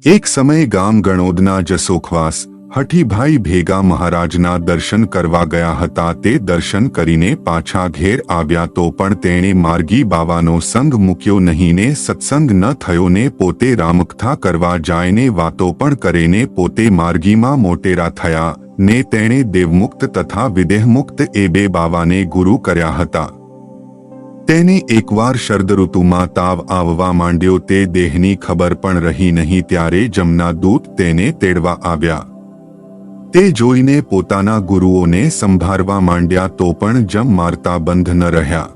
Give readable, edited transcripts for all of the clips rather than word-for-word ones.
એક સમયે ગામ ગણોદના જસોખવાસ હઠીભાઈ ભેગા મહારાજના દર્શન કરવા ગયા હતા. તે દર્શન કરીને પાછા ઘેર આવ્યા તો પણ તેણે માર્ગી બાવાનો સંગ મૂક્યો નહીં ને સત્સંગ ન થયો ને પોતે રામકથા કરવા જાય ને વાતો પણ કરે ને પોતે માર્ગીમાં મોટેરા થયા ને તેણે દેવમુક્ત તથા વિદેહમુક્ત એ બે બાવાને ગુરુ કર્યા હતા. તેને એકવાર શરદ ઋતુમાં તાવ આવવા માંડ્યો. તે દેહની ખબર પણ રહી નહીં. ત્યારે જમના દૂત તેને તેડવા આવ્યા. તે જોઈને પોતાના ગુરુઓને સંભાળવા માંડ્યા તો પણ જમ મારતા બંધ ન રહ્યા.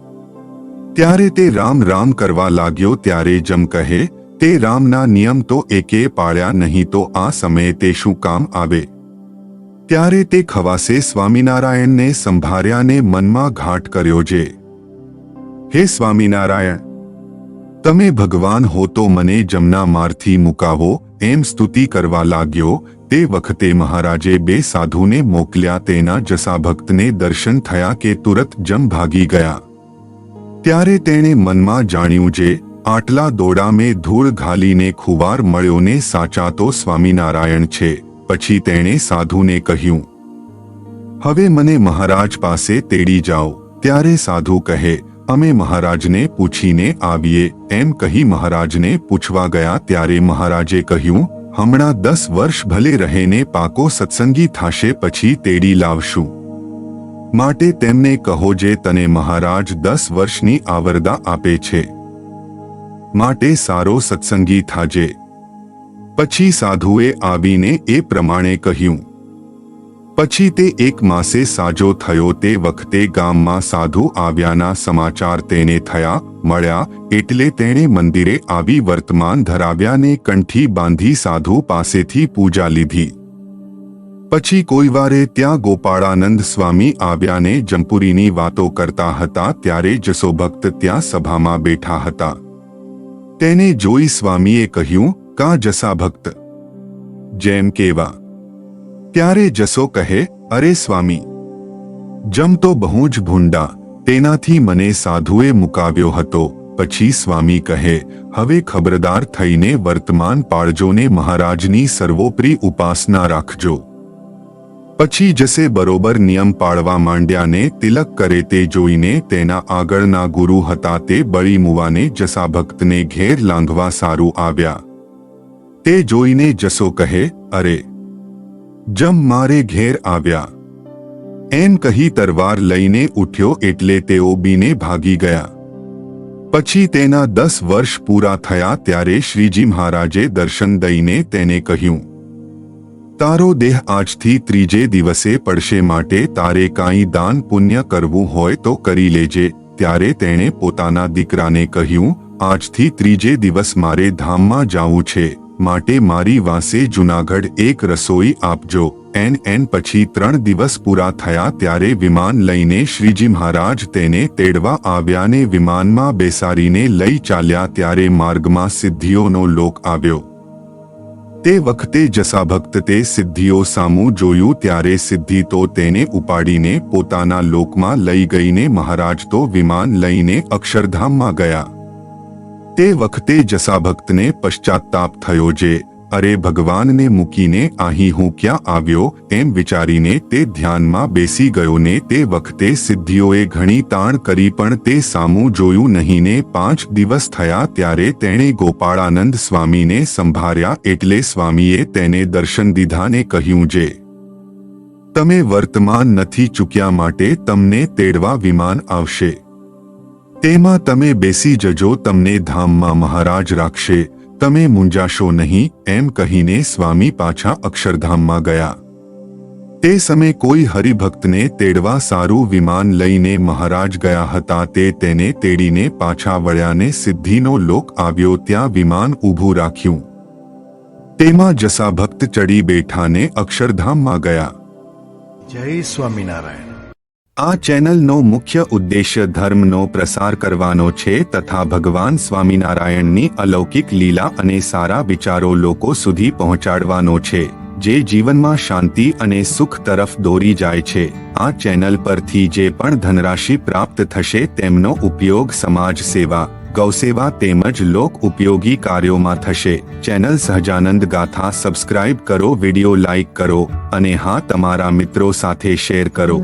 ત્યારે તે રામ રામ કરવા લાગ્યો. ત્યારે જમ કહે, તે રામના નિયમ તો એકે પાળ્યા નહીં તો આ સમયે તે શું કામ આવે? ત્યારે તે ખવાસે સ્વામિનારાયણને સંભાળ્યા ને મનમાં ઘાટ કર્યો છે, હે સ્વામિનારાયણ, તમે ભગવાન હો તો મને જમના મારથી મુકાવો, એમ સ્તુતિ કરવા લાગ્યો. તે વખતે મહારાજે બે સાધુને મોકલ્યા. તેના જસાભક્તને દર્શન થયા કે તુરત જમ ભાગી ગયા. ત્યારે તેણે મનમાં જાણ્યું છે, આટલા દોડા મેં ધૂળ ઘાલીને ખુવાર મળ્યો ને સાચા તો સ્વામિનારાયણ છે. પછી તેણે સાધુને કહ્યું, હવે મને મહારાજ પાસે તેડી જાઓ. ત્યારે સાધુ કહે, અમે મહારાજને પૂછીને આવીએ. એમ કહી મહારાજને પૂછવા ગયા. ત્યારે મહારાજે કહ્યું, હમણાં 10 વર્ષ ભલે રહેને પાકો સત્સંગી થાશે પછી તેડી લાવશું. માટે તેમને કહો જે તને મહારાજ 10 વર્ષની આવરદા આપે છે. માટે સારો સત્સંગી થાજે. પછી સાધુએ આવીને એ પ્રમાણે કહ્યું. પછી તે 1 માસે સાજો થયો. તે વખતે ગામમાં સાધુ આવ્યાના સમાચાર તેને થયા મળ્યા એટલે તેણે મંદિરે આવી વર્તમાન ધરાવ્યાને કંઠી બાંધી સાધુ પાસેથી પૂજા લીધી. પછી કોઈ વારે ત્યાં ગોપાળાનંદ સ્વામી આવ્યાને જમપુરીની વાતો કરતા હતા. ત્યારે જસોભક્ત ત્યાં સભામાં બેઠા હતા. તેને જોઈ સ્વામીએ કહ્યું, કા જસાભક્ત? જેમ કેવા? ત્યારે જસો કહે, અરે સ્વામી, જમ તો બહુ જ ભૂંડા, તેનાથી મને સાધુએ મુકાવ્યો હતો. પછી સ્વામી કહે, હવે ખબરદાર થઈને વર્તમાન પાળજો ને મહારાજની સર્વોપરી ઉપાસના રાખજો. પછી જસે બરોબર નિયમ પાળવા માંડ્યા ને તિલક કરે. તે જોઈને તેના આગળના ગુરુ હતા તે બળી મુવાને જસાભક્તને ઘેર લાંઘવા સારું આવ્યા. તે જોઈને જસો કહે, અરે જમ મારે ઘેર આવ્યા. એમ કહી તરવાર લઈને ઉઠ્યો એટલે તેઓ બીને ભાગી ગયા. પછી તેના 10 વર્ષ પૂરા થયા. ત્યારે શ્રીજી મહારાજે દર્શન દઈને તેને કહ્યું, તારો દેહ આજથી 3જે દિવસે પડશે. માટે તારે કાંઈ દાન પુણ્ય કરવું હોય તો કરી લેજે. ત્યારે તેણે પોતાના દીકરાને કહ્યું, આજથી 3જે દિવસ મારે ધામમાં જાવું છે. માટે મારી વાસે જૂનાગઢ એક રસોઈ આપજો. એન પછી 3 દિવસ પૂરા થયા. ત્યારે વિમાન લઈને શ્રીજી મહારાજ તેને તેડવા આવ્યા ને વિમાનમાં બેસાડીને લઈ ચાલ્યા. ત્યારે માર્ગમાં સિદ્ધિઓનો લોક આવ્યો. તે વખતે જસાભક્ત તે સિદ્ધિઓ સામું જોયું. ત્યારે સિદ્ધિ તો તેને ઉપાડીને પોતાના લોકમાં લઈ ગઈને મહારાજ તો વિમાન લઈને અક્ષરધામમાં ગયા. તે વખતે જસાભક્તને પશ્ચાતાપ થયો છે, અરે ભગવાનને મૂકીને અહીં હું ક્યાં આવ્યો? એમ વિચારીને તે ધ્યાનમાં બેસી ગયો ને તે વખતે સિદ્ધિઓએ ઘણી તાણ કરી પણ તે સામું જોયું નહીં ને 5 દિવસ થયા. ત્યારે તેણે ગોપાળાનંદ સ્વામીને સંભાળ્યા એટલે સ્વામીએ તેને દર્શન દીધા ને કહ્યું છે, તમે વર્તમાન નથી ચૂક્યા માટે તમને તેડવા વિમાન આવશે. તેમાં તમે બેસી જજો, તમને ધામમાં મહારાજ રાખશે, તમે મૂંઝાશો નહીં. એમ કહીને સ્વામી પાછા અક્ષરધામમાં ગયા. તે સમયે કોઈ હરિભક્તને તેડવા સારું વિમાન લઈને મહારાજ ગયા હતા. તે તેને તેડીને પાછા વળ્યા ને સિદ્ધિનો લોક આવ્યો. ત્યાં વિમાન ઊભું રાખ્યું. તેમાં જસાભક્ત ચડી બેઠા ને અક્ષરધામમાં ગયા. જય સ્વામિનારાયણ. આ ચેનલનો મુખ્ય ઉદ્દેશ્ય ધર્મનો પ્રસાર કરવાનો છે તથા ભગવાન સ્વામિનારાયણની અલૌકિક લીલા અને સારા વિચારો લોકો સુધી પહોંચાડવાનો છે, જે જીવનમાં શાંતિ અને સુખ તરફ દોરી જાય છે. આ ચેનલ પરથી જે પણ ધનરાશિ પ્રાપ્ત થશે તેમનો ઉપયોગ સમાજ સેવા, ગૌસેવા તેમજ લોક ઉપયોગી કાર્યોમાં થશે. ચેનલ સહજાનંદ ગાથા સબસ્ક્રાઇબ કરો, વિડિયો લાઇક કરો અને હા, તમારા મિત્રો સાથે શેર કરો.